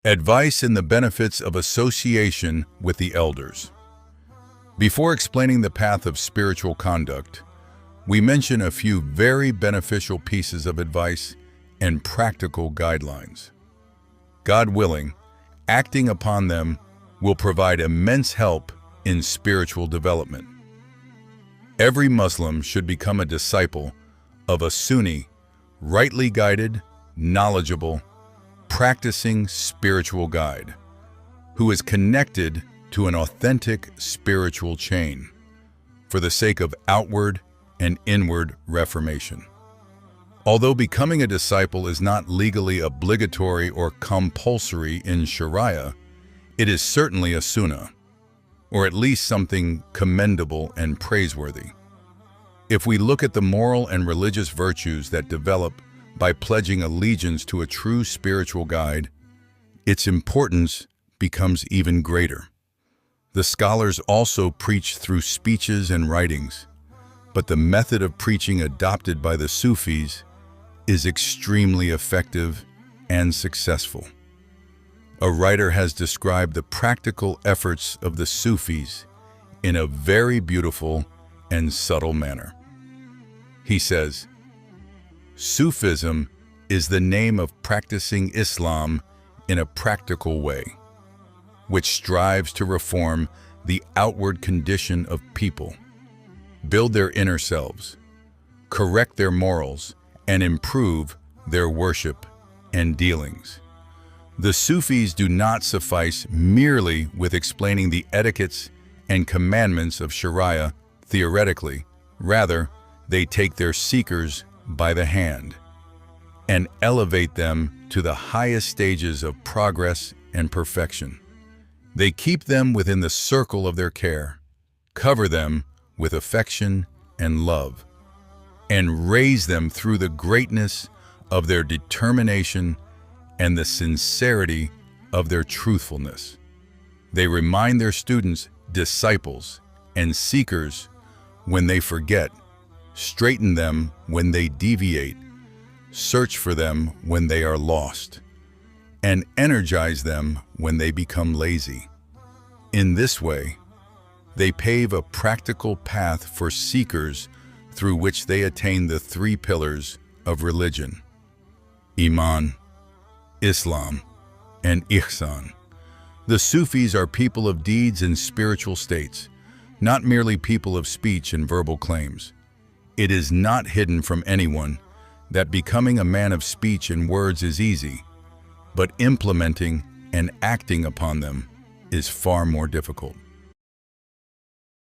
Advice and the benefits of association with the elders. Before explaining the path of spiritual conduct, we mention a few very beneficial pieces of advice and practical guidelines. God willing, acting upon them will provide immense help in spiritual development. Every Muslim should become a disciple of a Sunni, rightly guided, knowledgeable, practicing spiritual guide, who is connected to an authentic spiritual chain for the sake of outward and inward reformation. Although becoming a disciple is not legally obligatory or compulsory in Shariah, it is certainly a Sunnah, or at least something commendable and praiseworthy. If we look at the moral and religious virtues that develop by pledging allegiance to a true spiritual guide, its importance becomes even greater. The scholars also preach through speeches and writings, but the method of preaching adopted by the Sufis is extremely effective and successful. A writer has described the practical efforts of the Sufis in a very beautiful and subtle manner. He says, "Sufism is the name of practicing Islam in a practical way, which strives to reform the outward condition of people, build their inner selves, correct their morals, and improve their worship and dealings." The Sufis do not suffice merely with explaining the etiquettes and commandments of Shariah theoretically. Rather, they take their seekers by the hand and elevate them to the highest stages of progress and perfection. They keep them within the circle of their care, cover them with affection and love, and raise them through the greatness of their determination and the sincerity of their truthfulness. They remind their students, disciples, and seekers when they forget, straighten them when they deviate, search for them when they are lost, and energize them when they become lazy. In this way, they pave a practical path for seekers through which they attain the three pillars of religion: Iman, Islam, and Ihsan. The Sufis are people of deeds and spiritual states, not merely people of speech and verbal claims. It is not hidden from anyone that becoming a man of speech and words is easy, but implementing and acting upon them is far more difficult.